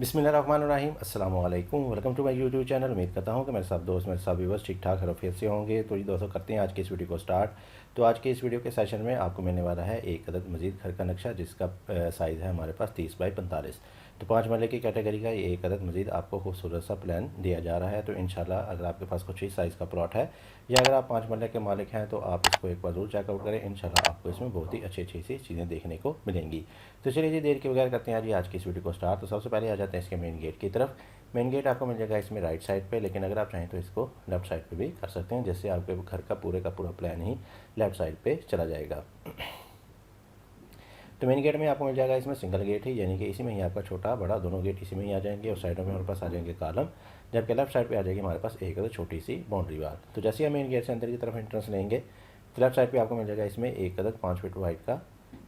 बिस्मिल्लाहिर्रहमानिर्रहीम अस्सलाम वालेकुम। Welcome to my YouTube channel. उम्मीद करता हूँ कि मेरे सब दोस्त मेरे सब व्यूअर्स ठीक ठाक खैरियत से होंगे। तो जी दोस्तों, करते हैं आज की इस वीडियो को स्टार्ट। तो आज के इस वीडियो के सेशन में आपको मिलने वाला है एक अदद मजीद घर का नक्शा, जिसका साइज़ है हमारे पास 30 बाई 45। तो 5 मरले की कैटेगरी का ये एक अदद मजीद आपको खूबसूरत सा प्लान दिया जा रहा है। तो इंशाल्लाह अगर आपके पास कुछ ही साइज़ का प्लॉट है या अगर आप 5 मरले के मालिक हैं तो आप इसको एक बार ज़रूर चेकआउट करें। इंशाल्लाह आपको इसमें बहुत ही अच्छी अच्छी सी चीज़ें देखने को मिलेंगी। तो चलिए जी, देर के बगैर करते हैं जी आज की इस वीडियो को स्टार्ट। तो सबसे पहले आ जाते हैं इसके मेन गेट की तरफ। मेन गेट आपको मिल जाएगा इसमें राइट साइड पे, लेकिन अगर आप चाहें तो इसको लेफ़्ट साइड पे भी कर सकते हैं, जिससे आपके घर का पूरा प्लान ही लेफ़्ट साइड पे चला जाएगा। तो मेन गेट में आपको मिल जाएगा इसमें सिंगल गेट ही, यानी कि इसी में ही आपका छोटा बड़ा दोनों गेट इसी में ही आ जाएंगे और साइडों में हमारे पास आ जाएंगे कॉलम, जबकि लेफ्ट साइड पे आ जाएगी हमारे पास एक छोटी सी बाउंड्री वाल। तो जैसे ही हम मेन गेट से अंदर की तरफ एंट्रेंस लेंगे तो लेफ्ट साइड पे आपको मिल जाएगा इसमें एक अदद 5 फीट वाइड का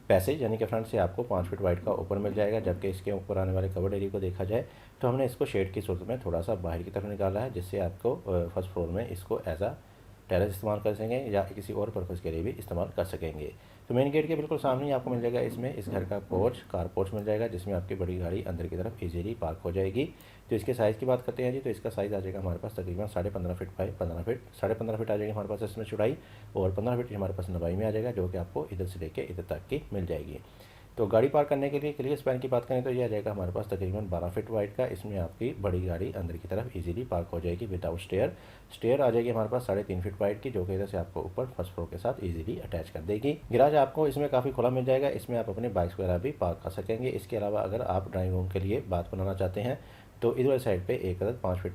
पैसेज, यानी कि फ्रंट से आपको 5 फीट वाइड का ऊपर मिल जाएगा। जबकि इसके ऊपर आने वाले कवर्ड एरिया को देखा जाए तो हमने इसको शेड की सूरत में थोड़ा सा बाहर की तरफ निकाला है, जिससे आपको फर्स्ट फ्लोर में इसको एज आ टेरेस इस्तेमाल कर सकेंगे या किसी और पर्पज़ के लिए भी इस्तेमाल कर सकेंगे। तो मेन गेट के बिल्कुल सामने ही आपको मिल जाएगा इसमें इस घर का पोर्च, कार पोर्च मिल जाएगा, जिसमें आपकी बड़ी गाड़ी अंदर की तरफ इजीली पार्क हो जाएगी। तो इसके साइज़ की बात करते हैं जी, तो इसका साइज़ आ जाएगा हमारे पास तकरीबन 15.5 फीट बाई 15 फीट, 15.5 फीट आ जाएगी हमारे पास इसमें चौड़ाई और 15 फीट हमारे पास लंबाई में आ जाएगा, जो कि आपको इधर से लेके इधर तक की मिल जाएगी। तो गाड़ी पार्क करने के लिए क्लियर स्पैन की बात करें तो यह आ जाएगा हमारे पास तकरीबन 12 फीट वाइड का। इसमें आपकी बड़ी गाड़ी अंदर की तरफ इजीली पार्क हो जाएगी विदाउट स्टेयर। स्टेयर आ जाएगी हमारे पास 3.5 फीट वाइड की, जो कि इधर से आपको ऊपर फर्स्ट फ्लोर के साथ इजीली अटैच कर देगी। गैराज आपको इसमें काफ़ी खुला मिल जाएगा, इसमें आप अपने बाइक्स वगैरह भी पार्क कर सकेंगे। इसके अलावा अगर आप ड्राइंग रूम के लिए बात बनाना चाहते हैं तो इधर वाली साइड पे एक अदद 5 फीट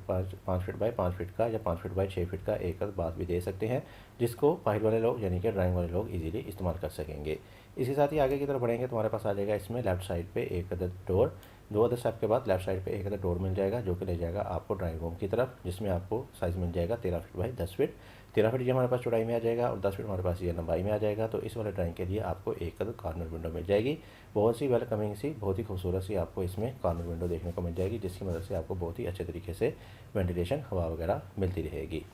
बाई 5 फीट का या 5 फीट बाई 6 फीट का एक अदद बात भी दे सकते हैं, जिसको बाहर वाले लोग यानी कि ड्राइंग वाले लोग इजीली इस्तेमाल कर सकेंगे। इसके साथ ही आगे की तरफ बढ़ेंगे तो हमारे पास आ जाएगा इसमें लेफ्ट साइड पे एक अदद डोर, 2 अदद स्टेप के बाद लेफ्ट साइड पे एक अदद डोर मिल जाएगा, जो कि ले जाएगा आपको ड्राइंग रूम की तरफ, जिसमें आपको साइज़ मिल जाएगा 13 फीट बाई 10 फीट। 13 फीट ये हमारे पास चौड़ाई में आ जाएगा और 10 फीट हमारे पास ये लंबाई में आ जाएगा। तो इस वाले ड्राइंग के लिए आपको एक अदद कॉर्नर विंडो मिल जाएगी, बहुत सी वेलकमिंग सी, बहुत ही खूबसूरत सी आपको इसमें कॉर्नर विंडो देखने को मिल जाएगी, जिसकी मदद से आपको बहुत ही अच्छे तरीके से वेंटिलेशन हवा वगैरह मिलती रहेगी।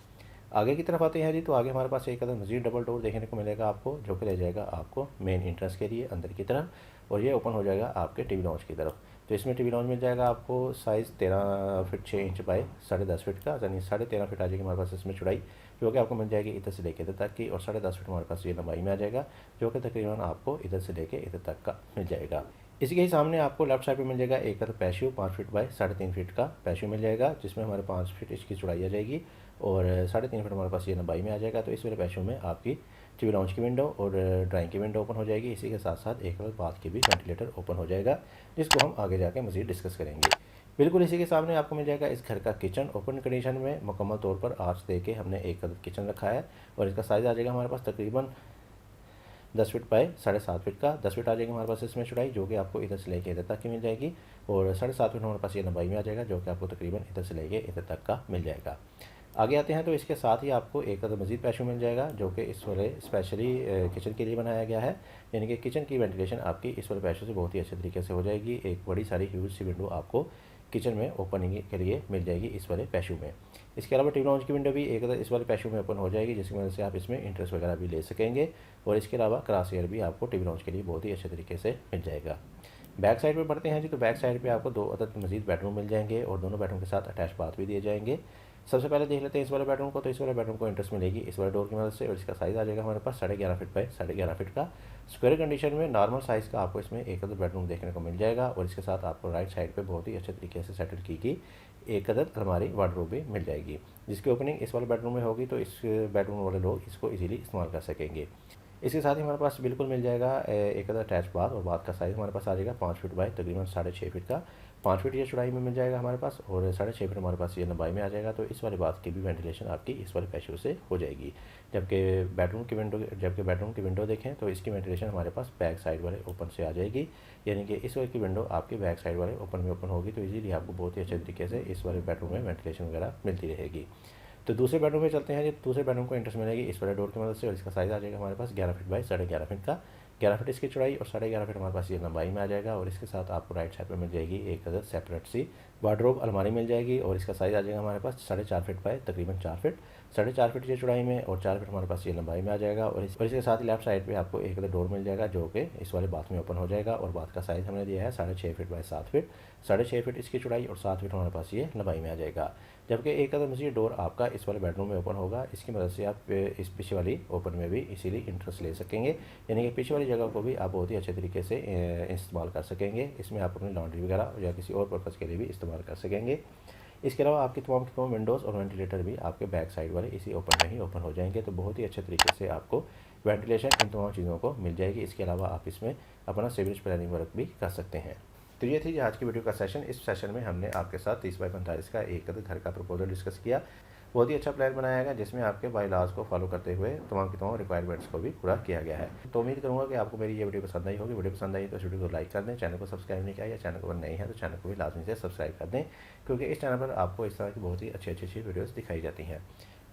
आगे की तरफ आते हैं जी, तो आगे हमारे पास एक अदद मजीद डबल डोर देखने को मिलेगा आपको, जो कि ले जाएगा आपको मेन इंट्रेंस के लिए अंदर की तरफ, और ये ओपन हो जाएगा आपके टीवी लॉन्च की तरफ। तो इसमें टीवी लॉन्च मिल जाएगा आपको size 13 feet 6 inch by 10.5 feet का, यानी 13.5 फीट आ जाएगी हमारे पास इसमें चौड़ाई, जो कि आपको मिल जाएगी इधर से लेकर इधर तक की, और 10.5 फीट हमारे पास ये लंबाई में आ जाएगा, जो कि तकरीबन आपको इधर से लेकर इधर तक का मिल जाएगा। इसी के ही सामने आपको लेफ्ट साइड पे मिल जाएगा एक अदद पैशियो 5 फीट बाई 3.5 फीट का पैशियो मिल जाएगा, जिसमें हमारे 5 फीट इसकी चौड़ाई आ जाएगी और 3.5 फीट हमारे पास ये लंबाई में आ जाएगा। तो इस वाले पैशियो में आपकी टीवी लॉन्च की विंडो और ड्राइंग की विंडो ओपन हो जाएगी। इसी के साथ साथ एक अदद बाथ की भी वेंटिलेटर ओपन हो जाएगा, जिसको हम आगे जाके मज़ीद डिस्कस करेंगे। बिल्कुल इसी के सामने आपको मिल जाएगा इस घर का किचन, ओपन कंडीशन में मुकम्मल तौर पर आर्च दे के हमने एक अदद किचन रखा है, और इसका साइज़ आ जाएगा हमारे पास तकरीबन 10 फीट बाई 7.5 फीट का। 10 फीट आ जाएगी हमारे पास इसमें चौड़ाई, जो कि आपको इधर से लेके इधर तक की मिल जाएगी, और 7.5 फीट हमारे पास ये लंबाई में आ जाएगा, जो कि आपको तकरीबन इधर से लेके इधर तक का मिल जाएगा। आगे आते हैं तो इसके साथ ही आपको एक अदद मजीद पैशो मिल जाएगा, जो कि इस वाले स्पेशली किचन के लिए बनाया गया है, यानी कि किचन की वेंटिलेशन आपकी इस वाले पैशो से बहुत ही अच्छे तरीके से हो जाएगी। एक बड़ी सारी ह्यूज सी विंडो आपको किचन में ओपनिंग के लिए मिल जाएगी इस वाले पैशो में। इसके अलावा टीवी लॉन्च की विंडो भी एक अदद इस वाले पैशो में ओपन हो जाएगी, जिसकी वजह से आप इसमें इंटरेस्ट वगैरह भी ले सकेंगे, और इसके अलावा क्रॉस एयर भी आपको टीवी लॉन्च के लिए बहुत ही अच्छे तरीके से मिल जाएगा। बैक साइड पे बढ़ते हैं जी, तो बैक साइड पे आपको 2 अदद मजीद बेडरूम मिल जाएंगे और दोनों बेडरूम के साथ अटैच बाथ भी दिए जाएंगे। सबसे पहले देख लेते हैं इस वाले बेडरूम को। तो इस वाले बेडरूम को इंटरेस्ट मिलेगी इस वाले डोर की मदद से, और इसका साइज़ आ जाएगा हमारे पास 11.5 फीट बाई 11.5 फीट का। स्क्वायर कंडीशन में नॉर्मल साइज़ का आपको इसमें एक अदद बेडरूम देखने को मिल जाएगा, और इसके साथ आपको राइट साइड पे बहुत ही अच्छे तरीके से सेटल की गई एक अदद अलमारी वार्डरोब भी मिल जाएगी, जिसकी ओपनिंग इस वाले बेडरूम में होगी, तो इस बेडरूम वाले लोग इसको इजीली इस्तेमाल कर सकेंगे। इसके साथ ही हमारे पास बिल्कुल मिल जाएगा एक अदद अटैच बाथ, और बाथ का साइज़ हमारे पास आ जाएगा 5 फीट बाई तकरीबन 6.5 फीट का। 5 फीट ये चौड़ाई में मिल जाएगा हमारे पास, और 6.5 फीट हमारे पास ये लंबाई में आ जाएगा। तो इस वाले बाथ की भी वेंटिलेशन आपकी इस वाले पैशो से हो जाएगी। जबकि बेडरूम की विंडो देखें तो इसकी वेंटिलेशन हमारे पास बैक साइड वाले ओपन से आ जाएगी, यानी कि इस वाले की विंडो आपकी बैक साइड वाले ओपन में ओपन होगी, तो इजीली आपको बहुत ही अच्छे तरीके से इस वाले बेडरूम में वेंटिलेशन वगैरह मिलती रहेगी। तो दूसरे बेडरूम में चलते हैं जी। दूसरे बेडरूम को इंटरेस्ट मिलेगी इस वाले डोर की मदद से, और इसका साइज़ आ जाएगा हमारे पास 11 फीट बाई 11.5 फीट का। 11 फीट इसकी चौड़ाई और 11.5 फीट हमारे पास ये लंबाई में आ जाएगा। और इसके साथ आपको राइट साइड पर मिल जाएगी एक अदर सेपरेट सी वार्डरोब अलमारी मिल जाएगी और इसका साइज़ आ जाएगा हमारे पास 4.5 फीट बाय तकरीबन 4 फीट, 4.5 फीट ये चौड़ाई में और 4 फीट हमारे पास ये लंबाई में आ जाएगा। और इसके साथ ही लेफ्ट साइड पे आपको एक अदर डोर मिल जाएगा जो कि इस वाले बाथ में ओपन हो जाएगा। और बाथ का साइज़ हमने दिया है 6.5 फीट बाय 7 फीट, 6.5 फीट इसकी चौड़ाई और 7 फीट हमारे पास ये लंबाई में आ जाएगा। जबकि एक अदर मजीद डोर आपका इस वाले बेडरूम में ओपन होगा, इसकी मदद से आप इस पीछे वाली ओपन में भी इसीली इंटरेस्ट ले सकेंगे, यानी कि पीछे वाली जगह को भी आप बहुत ही अच्छे तरीके से इस्तेमाल कर सकेंगे। इसमें आप अपनी लॉन्ड्री वगैरह या किसी और पर्पज़ के लिए भी इस्तेमाल कर सकेंगे। इसके अलावा आपकी तमाम विंडोज़ और वेंटिलेटर भी आपके बैक साइड वाले इसी ओपन में ही ओपन हो जाएंगे, तो बहुत ही अच्छे तरीके से आपको वेंटिलेशन इन तमाम चीज़ों को मिल जाएगी। इसके अलावा आप इसमें अपना सीवरेज प्लानिंग वर्क भी कर सकते हैं। तो ये थी आज की वीडियो का सेशन। इस सेशन में हमने आपके साथ 30 बाई 45 का एक घर का प्रपोजल डिस्कस किया। बहुत ही अच्छा प्लान बनाया गया जिसमें आपके बाईलॉज को फॉलो करते हुए तमाम की तमाम रिक्वायरमेंट्स को भी पूरा किया गया है। तो उम्मीद करूँगा कि आपको मेरी ये वीडियो पसंद आई होगी। वीडियो पसंद आई तो इस वीडियो को लाइक कर दें, चैनल को सब्सक्राइब नहीं किया या चैनल पर नए हैं तो चैनल को भी लाजमी से सब्सक्राइब कर दें, क्योंकि इस चैनल पर आपको इस तरह की बहुत ही अच्छी वीडियोज़ दिखाई जाती हैं।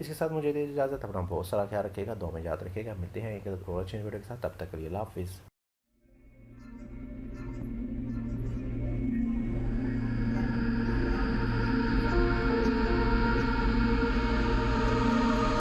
इसके साथ मुझे दीजिए इजाज़त, अपना बहुत सारा ख्याल रखिएगा, दो में याद रखिएगा। मिलते हैं एक और अच्छी वीडियो के साथ, तब तक के लिए अल्लाह हाफिज़।